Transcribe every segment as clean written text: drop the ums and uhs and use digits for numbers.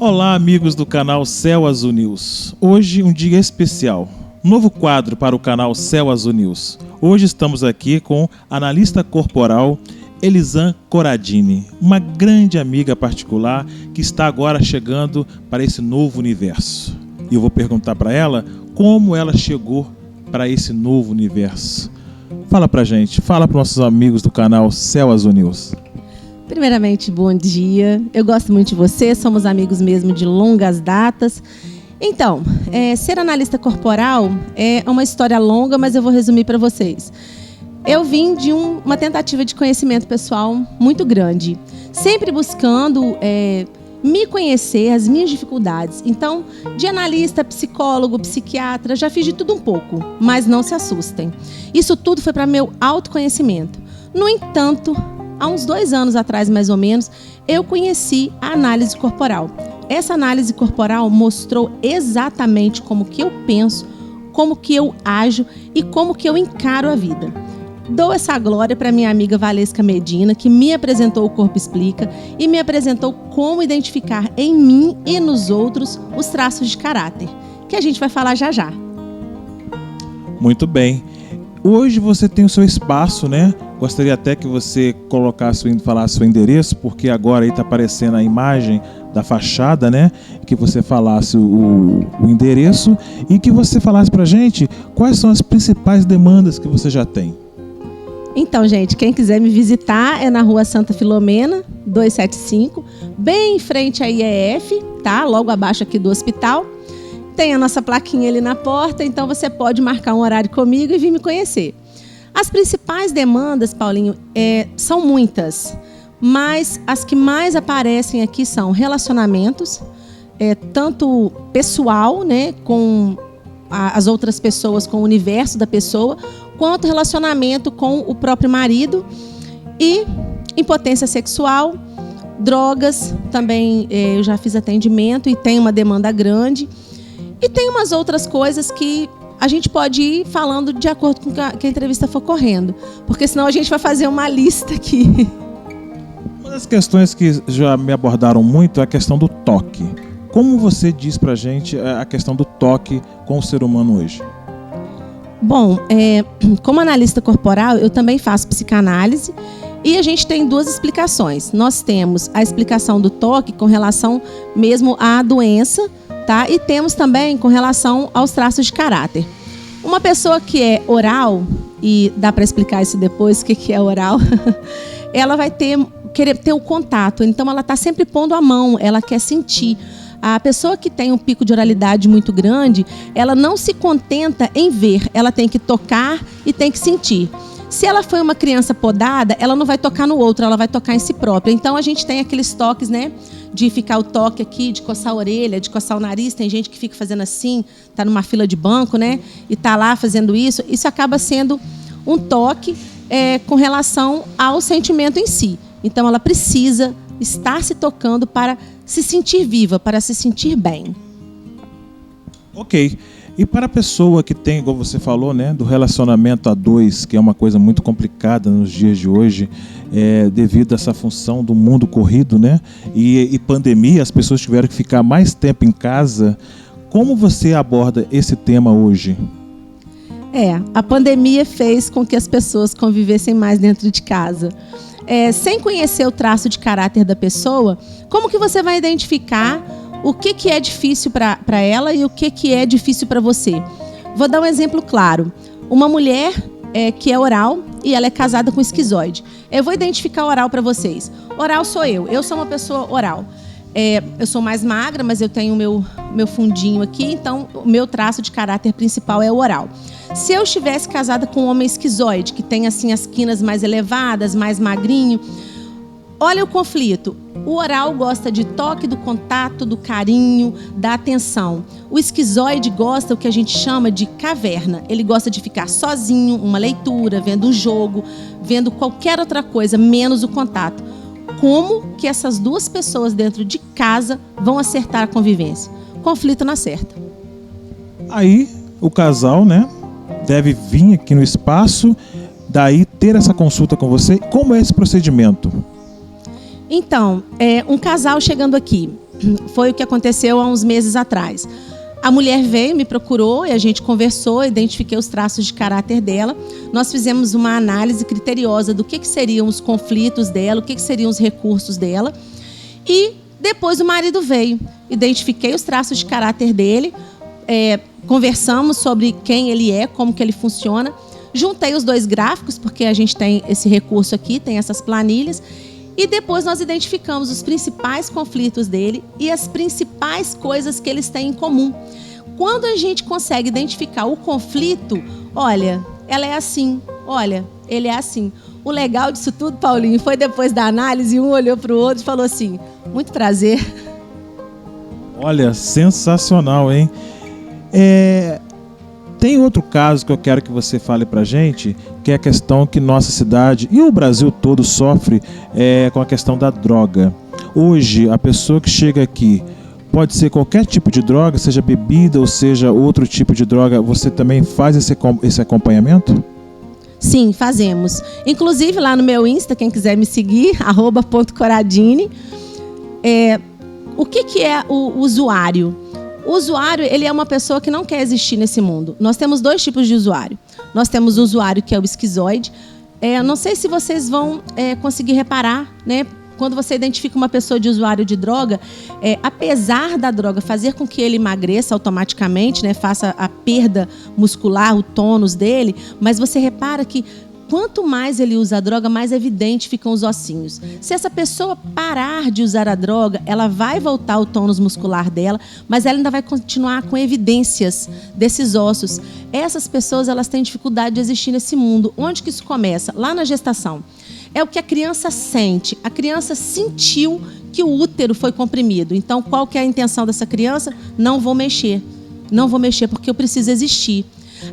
Olá, amigos do canal Céu Azul News. Hoje um dia especial. Novo quadro para o canal Céu Azul News. Hoje estamos aqui com a analista corporal Elisan Corradini, uma grande amiga particular que está agora chegando para esse novo universo. E eu vou perguntar para ela como ela chegou para esse novo universo. Fala pra gente, fala para nossos amigos do canal Céu Azul News. Primeiramente, bom dia. Eu gosto muito de você, somos amigos mesmo de longas datas. Então, ser analista corporal é uma história longa, mas eu vou resumir para vocês. Eu vim de uma tentativa de conhecimento pessoal muito grande, sempre buscando me conhecer, as minhas dificuldades. Então, de analista, psicólogo, psiquiatra, já fiz de tudo um pouco, mas não se assustem. Isso tudo foi para meu autoconhecimento. No entanto, há uns 2 anos atrás, mais ou menos, eu conheci a análise corporal. Essa análise corporal mostrou exatamente como que eu penso, como que eu ajo e como que eu encaro a vida. Dou essa glória para minha amiga Valesca Medina, que me apresentou o Corpo Explica e me apresentou como identificar em mim e nos outros os traços de caráter, que a gente vai falar já já. Muito bem. Hoje você tem o seu espaço, né? Gostaria até que você falasse o endereço, porque agora aí está aparecendo a imagem da fachada, né? Que você falasse o endereço e que você falasse para a gente quais são as principais demandas que você já tem. Então, gente, quem quiser me visitar é na Rua Santa Filomena, 275, bem em frente à IEF, tá? Logo abaixo aqui do hospital. Tem a nossa plaquinha ali na porta, então você pode marcar um horário comigo e vir me conhecer. As principais demandas, Paulinho, são muitas, mas as que mais aparecem aqui são relacionamentos, tanto pessoal, né, com as outras pessoas, com o universo da pessoa, quanto relacionamento com o próprio marido e impotência sexual, drogas, também eu já fiz atendimento e tem uma demanda grande. E tem umas outras coisas que a gente pode ir falando de acordo com que a entrevista for correndo, porque senão a gente vai fazer uma lista aqui. Uma das questões que já me abordaram muito é a questão do toque. Como você diz pra gente a questão do toque com o ser humano hoje? Bom, como analista corporal, eu também faço psicanálise e a gente tem 2 explicações. Nós temos a explicação do toque com relação mesmo à doença, tá? E temos também com relação aos traços de caráter. Uma pessoa que é oral, e dá para explicar isso depois, o que é oral, ela vai querer ter o contato, então ela está sempre pondo a mão, ela quer sentir. A pessoa que tem um pico de oralidade muito grande, ela não se contenta em ver, ela tem que tocar e tem que sentir. Se ela foi uma criança podada, ela não vai tocar no outro, ela vai tocar em si própria. Então a gente tem aqueles toques, né? De ficar o toque aqui, de coçar a orelha, de coçar o nariz. Tem gente que fica fazendo assim, tá numa fila de banco, né? E tá lá fazendo isso. Isso acaba sendo um toque com relação ao sentimento em si. Então ela precisa estar se tocando para se sentir viva, para se sentir bem. Ok. E para a pessoa que tem, igual você falou, né, do relacionamento a 2, que é uma coisa muito complicada nos dias de hoje, devido a essa função do mundo corrido, né, e pandemia, as pessoas tiveram que ficar mais tempo em casa. Como você aborda esse tema hoje? A pandemia fez com que as pessoas convivessem mais dentro de casa. Sem conhecer o traço de caráter da pessoa, como que você vai identificar o que é difícil para ela e o que é difícil para você? Vou dar um exemplo claro. Uma mulher que é oral e ela é casada com esquizoide. Eu vou identificar oral para vocês. Oral sou eu. Eu sou uma pessoa oral. Eu sou mais magra, mas eu tenho meu fundinho aqui, então o meu traço de caráter principal é o oral. Se eu estivesse casada com um homem esquizoide, que tem assim as quinas mais elevadas, mais magrinho, olha o conflito. O oral gosta de toque, do contato, do carinho, da atenção. O esquizoide gosta o que a gente chama de caverna. Ele gosta de ficar sozinho, uma leitura, vendo um jogo, vendo qualquer outra coisa, menos o contato. Como que essas 2 pessoas dentro de casa vão acertar a convivência? Conflito não acerta. Aí o casal, né, deve vir aqui no espaço, daí ter essa consulta com você. Como é esse procedimento? Então, um casal chegando aqui, foi o que aconteceu há uns meses atrás. A mulher veio, me procurou e a gente conversou, identifiquei os traços de caráter dela. Nós fizemos uma análise criteriosa do que seriam os conflitos dela, o que seriam os recursos dela. E depois o marido veio. Identifiquei os traços de caráter dele, conversamos sobre quem ele é, como que ele funciona. Juntei os dois gráficos, porque a gente tem esse recurso aqui, tem essas planilhas. E depois nós identificamos os principais conflitos dele e as principais coisas que eles têm em comum. Quando a gente consegue identificar o conflito, olha, ela é assim, olha, ele é assim. O legal disso tudo, Paulinho, foi depois da análise, um olhou para o outro e falou assim, muito prazer. Olha, sensacional, hein? Tem outro caso que eu quero que você fale pra gente, que é a questão que nossa cidade e o Brasil todo sofre com a questão da droga. Hoje, a pessoa que chega aqui pode ser qualquer tipo de droga, seja bebida ou seja outro tipo de droga. Você também faz esse acompanhamento? Sim, fazemos. Inclusive lá no meu Insta, quem quiser me seguir, @.coradini. O que é o usuário? O usuário, ele é uma pessoa que não quer existir nesse mundo. Nós temos dois tipos de usuário. Nós temos o usuário que é o esquizoide. Não sei se vocês vão conseguir reparar, né? Quando você identifica uma pessoa de usuário de droga, apesar da droga fazer com que ele emagreça automaticamente, né? Faça a perda muscular, o tônus dele, mas você repara que quanto mais ele usa a droga, mais evidente ficam os ossinhos. Se essa pessoa parar de usar a droga, ela vai voltar ao tônus muscular dela, mas ela ainda vai continuar com evidências desses ossos. Essas pessoas, elas têm dificuldade de existir nesse mundo. Onde que isso começa? Lá na gestação. É o que a criança sente. A criança sentiu que o útero foi comprimido. Então, qual que é a intenção dessa criança? Não vou mexer. Não vou mexer porque eu preciso existir.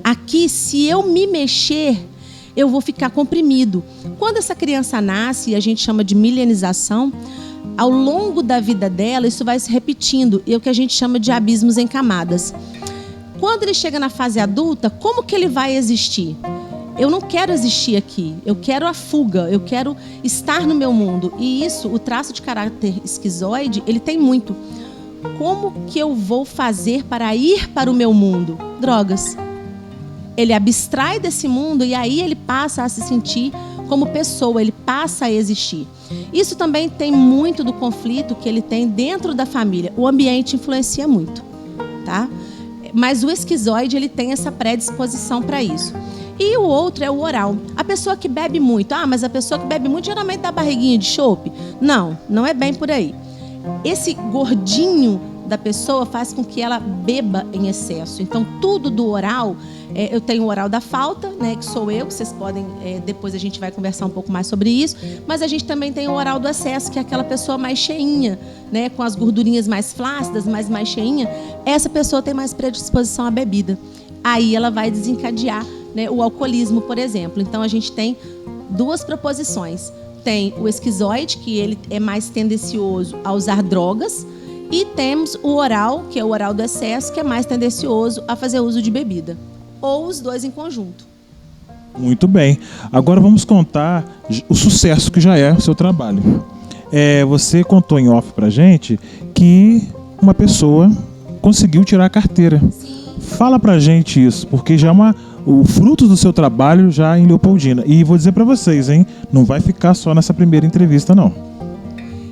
Aqui, se eu me mexer, eu vou ficar comprimido. Quando essa criança nasce, e a gente chama de milenização, ao longo da vida dela, isso vai se repetindo. E é o que a gente chama de abismos em camadas. Quando ele chega na fase adulta, como que ele vai existir? Eu não quero existir aqui. Eu quero a fuga. Eu quero estar no meu mundo. E isso, o traço de caráter esquizoide, ele tem muito. Como que eu vou fazer para ir para o meu mundo? Drogas. Ele abstrai desse mundo e aí ele passa a se sentir como pessoa, ele passa a existir. Isso também tem muito do conflito que ele tem dentro da família. O ambiente influencia muito, tá? Mas o esquizoide, ele tem essa predisposição para isso. E o outro é o oral. A pessoa que bebe muito. Mas a pessoa que bebe muito geralmente dá barriguinha de chope. Não, não é bem por aí. Esse gordinho da pessoa faz com que ela beba em excesso. Então, tudo do oral... eu tenho o oral da falta, né, que sou eu, que vocês podem... depois a gente vai conversar um pouco mais sobre isso. Mas a gente também tem o oral do excesso, que é aquela pessoa mais cheinha, né, com as gordurinhas mais flácidas, mais cheinha. Essa pessoa tem mais predisposição à bebida. Aí ela vai desencadear, né, o alcoolismo, por exemplo. Então, a gente tem duas proposições. Tem o esquizoide, que ele é mais tendencioso a usar drogas. E temos o oral, que é o oral do excesso, que é mais tendencioso a fazer uso de bebida. Ou os dois em conjunto. Muito bem. Agora vamos contar o sucesso que já é o seu trabalho. Você contou em off pra gente que uma pessoa conseguiu tirar a carteira. Sim. Fala pra gente isso, porque já é o fruto do seu trabalho já em Leopoldina. E vou dizer pra vocês, hein? Não vai ficar só nessa primeira entrevista, não.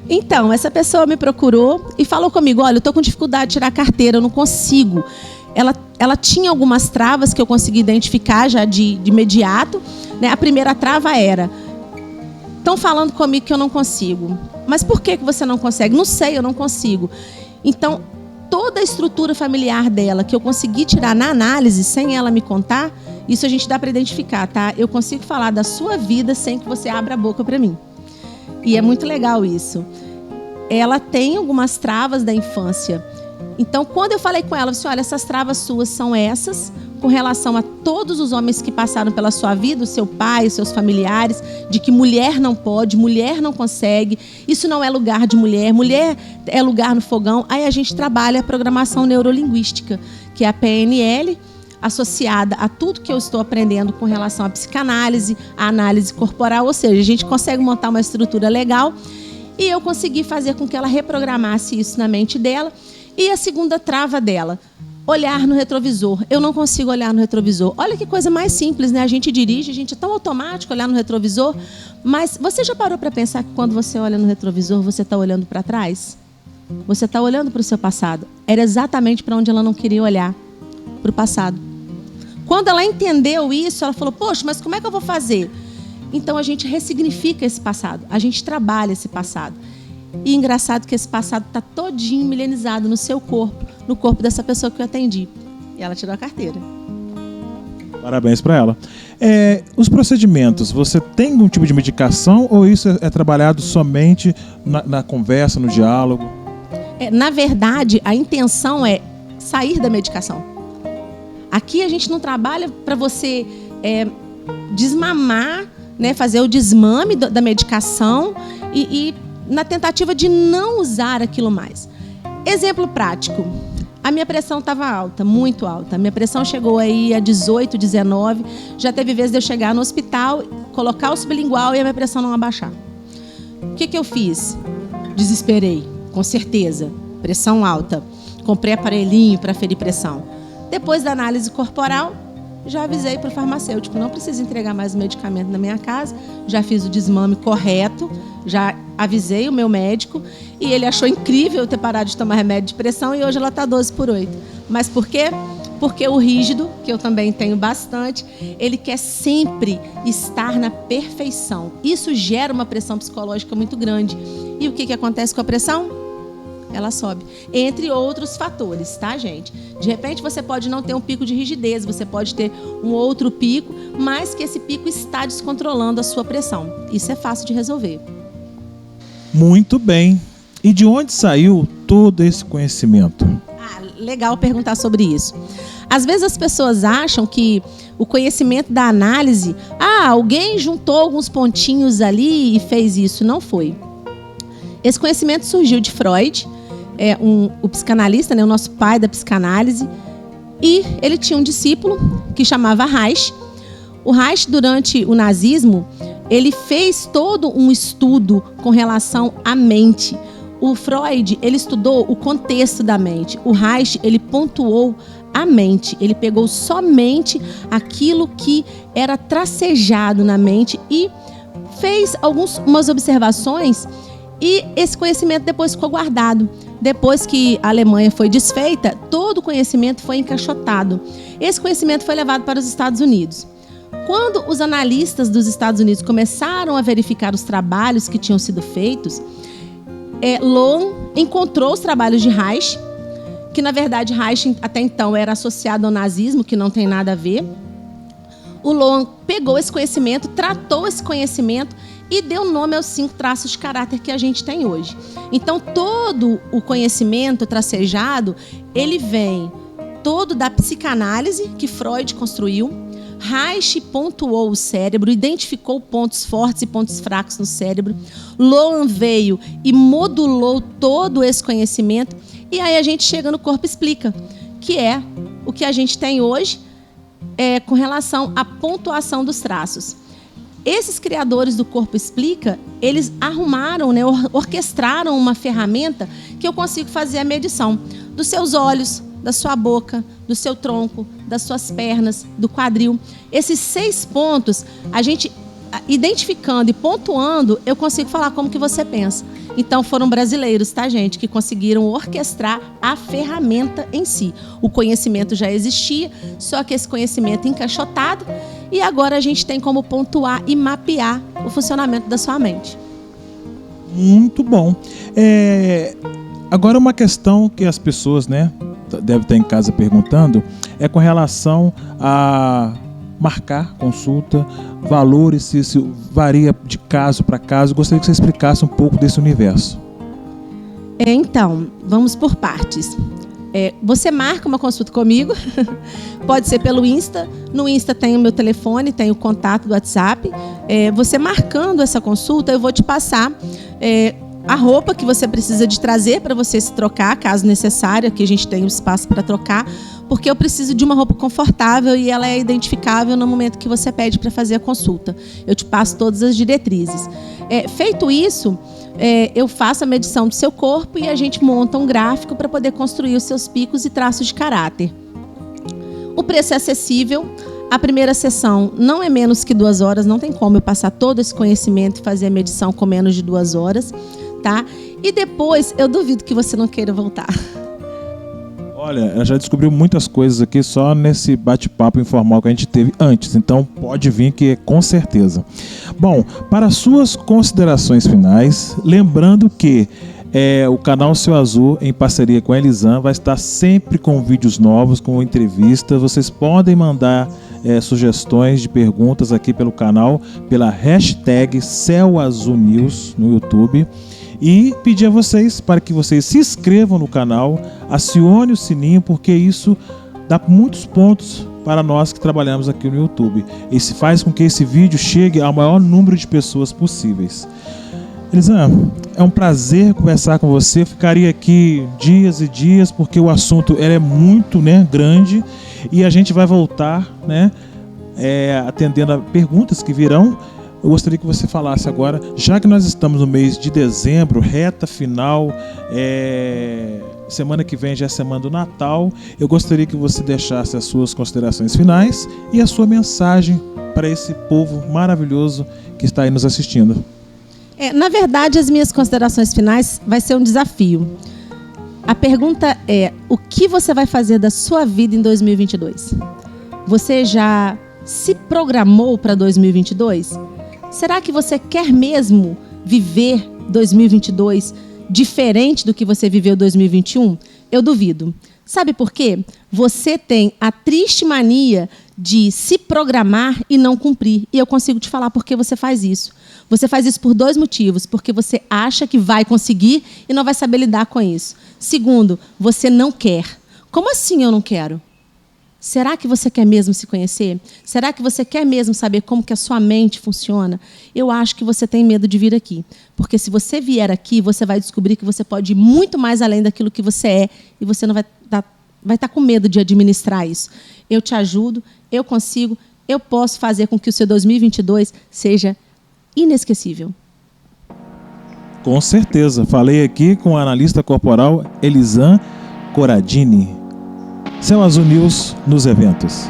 Então, essa pessoa me procurou e falou comigo, olha, eu tô com dificuldade de tirar a carteira, eu não consigo. Ela tinha algumas travas que eu consegui identificar já de imediato, né? A primeira trava era, estão falando comigo que eu não consigo. Mas por que você não consegue? Não sei, eu não consigo. Então, toda a estrutura familiar dela que eu consegui tirar na análise, sem ela me contar, isso a gente dá para identificar, tá? Eu consigo falar da sua vida sem que você abra a boca para mim. E é muito legal isso. Ela tem algumas travas da infância. Então, quando eu falei com ela, eu disse, olha, essas travas suas são essas, com relação a todos os homens que passaram pela sua vida, o seu pai, os seus familiares, de que mulher não pode, mulher não consegue, isso não é lugar de mulher, mulher é lugar no fogão. Aí a gente trabalha a programação neurolinguística, que é a PNL, associada a tudo que eu estou aprendendo com relação à psicanálise, à análise corporal, ou seja, a gente consegue montar uma estrutura legal E eu consegui fazer com que ela reprogramasse isso na mente dela. E a segunda trava dela, olhar no retrovisor. Eu não consigo olhar no retrovisor. Olha que coisa mais simples, né? A gente dirige, a gente é tão automático olhar no retrovisor. Mas você já parou para pensar que quando você olha no retrovisor, você está olhando para trás? Você está olhando para o seu passado. Era exatamente para onde ela não queria olhar, para o passado. Quando ela entendeu isso, ela falou, poxa, mas como é que eu vou fazer? Então a gente ressignifica esse passado, a gente trabalha esse passado. E engraçado que esse passado está todinho milenizado no seu corpo, no corpo dessa pessoa que eu atendi. E ela tirou a carteira. Parabéns para ela. Os procedimentos, você tem algum tipo de medicação ou isso é trabalhado somente na conversa, no diálogo? Na verdade, a intenção é sair da medicação. Aqui a gente não trabalha para você desmamar, né, fazer o desmame da medicação e na tentativa de não usar aquilo mais. Exemplo prático. A minha pressão estava alta, muito alta. A minha pressão chegou aí a 18, 19. Já teve vezes de eu chegar no hospital, colocar o sublingual e a minha pressão não abaixar. O que eu fiz? Desesperei, com certeza. Pressão alta. Comprei aparelhinho para ferir pressão. Depois da análise corporal, já avisei para o farmacêutico, não precisa entregar mais o medicamento na minha casa, já fiz o desmame correto, já avisei o meu médico e ele achou incrível eu ter parado de tomar remédio de pressão e hoje ela está 12/8. Mas por quê? Porque o rígido, que eu também tenho bastante, ele quer sempre estar na perfeição. Isso gera uma pressão psicológica muito grande. E o que acontece com a pressão? Ela sobe, entre outros fatores, tá, gente? De repente você pode não ter um pico de rigidez, você pode ter um outro pico, mas que esse pico está descontrolando a sua pressão. Isso é fácil de resolver. Muito bem. E de onde saiu todo esse conhecimento? Legal perguntar sobre isso. Às vezes as pessoas acham que o conhecimento da análise, alguém juntou alguns pontinhos ali e fez isso. Não foi. Esse conhecimento surgiu de Freud, o psicanalista, né, o nosso pai da psicanálise, e ele tinha um discípulo que chamava Reich. O Reich, durante o nazismo, ele fez todo um estudo com relação à mente. O Freud, ele estudou o contexto da mente. O Reich, ele pontuou a mente. Ele pegou somente aquilo que era tracejado na mente e fez umas observações. E esse conhecimento depois ficou guardado. Depois que a Alemanha foi desfeita, todo o conhecimento foi encaixotado. Esse conhecimento foi levado para os Estados Unidos. Quando os analistas dos Estados Unidos começaram a verificar os trabalhos que tinham sido feitos, Lowen encontrou os trabalhos de Reich, que na verdade Reich até então era associado ao nazismo, que não tem nada a ver. O Lowen pegou esse conhecimento, tratou esse conhecimento e deu nome aos 5 traços de caráter que a gente tem hoje. Então, todo o conhecimento tracejado, ele vem todo da psicanálise que Freud construiu. Reich pontuou o cérebro, identificou pontos fortes e pontos fracos no cérebro. Lowen veio e modulou todo esse conhecimento. E aí a gente chega no Corpo Explica, que é o que a gente tem hoje com relação à pontuação dos traços. Esses criadores do Corpo Explica, eles arrumaram, né, orquestraram uma ferramenta que eu consigo fazer a medição dos seus olhos, da sua boca, do seu tronco, das suas pernas, do quadril. Esses 6 pontos, a gente identificando e pontuando, eu consigo falar como que você pensa. Então foram brasileiros, tá, gente, que conseguiram orquestrar a ferramenta em si. O conhecimento já existia, só que esse conhecimento encaixotado, e agora a gente tem como pontuar e mapear o funcionamento da sua mente. Muito bom. Agora uma questão que as pessoas, né, devem estar em casa perguntando, é com relação a marcar consulta, valores, se varia de caso para caso. Gostaria que você explicasse um pouco desse universo. Então, vamos por partes. Você marca uma consulta comigo, pode ser pelo Insta. No Insta tem o meu telefone, tem o contato do WhatsApp. Você marcando essa consulta, eu vou te passar a roupa que você precisa de trazer para você se trocar, caso necessário, aqui a gente tem o espaço para trocar, porque eu preciso de uma roupa confortável e ela é identificável no momento que você pede para fazer a consulta. Eu te passo todas as diretrizes. Feito isso, eu faço a medição do seu corpo e a gente monta um gráfico para poder construir os seus picos e traços de caráter. O preço é acessível. A primeira sessão não é menos que 2 horas, não tem como eu passar todo esse conhecimento e fazer a medição com menos de 2 horas, tá? E depois, eu duvido que você não queira voltar. Olha, ela já descobriu muitas coisas aqui só nesse bate-papo informal que a gente teve antes, então pode vir que é com certeza. Bom, para suas considerações finais, lembrando que o canal Céu Azul, em parceria com a Elisan, vai estar sempre com vídeos novos, com entrevistas. Vocês podem mandar sugestões de perguntas aqui pelo canal, pela hashtag Céu Azul News no YouTube. E pedir a vocês para que vocês se inscrevam no canal, acione o sininho, porque isso dá muitos pontos para nós que trabalhamos aqui no YouTube. Isso faz com que esse vídeo chegue ao maior número de pessoas possíveis. Elisan, é um prazer conversar com você. Eu ficaria aqui dias e dias, porque o assunto é muito grande e a gente vai voltar atendendo a perguntas que virão. Eu gostaria que você falasse agora, já que nós estamos no mês de dezembro, reta final, semana que vem já é semana do Natal, eu gostaria que você deixasse as suas considerações finais e a sua mensagem para esse povo maravilhoso que está aí nos assistindo. Na verdade, as minhas considerações finais vai ser um desafio. A pergunta é, o que você vai fazer da sua vida em 2022? Você já se programou para 2022? Será que você quer mesmo viver 2022 diferente do que você viveu 2021? Eu duvido. Sabe por quê? Você tem a triste mania de se programar e não cumprir. E eu consigo te falar por que você faz isso. Você faz isso por 2 motivos. Porque você acha que vai conseguir e não vai saber lidar com isso. Segundo, você não quer. Como assim eu não quero? Será que você quer mesmo se conhecer? Será que você quer mesmo saber como que a sua mente funciona? Eu acho que você tem medo de vir aqui. Porque se você vier aqui, você vai descobrir que você pode ir muito mais além daquilo que você é. E você não vai estar com medo de administrar isso. Eu te ajudo, eu consigo, eu posso fazer com que o seu 2022 seja inesquecível. Com certeza. Falei aqui com a analista corporal Elisan Coradini. Céu Azul News nos eventos.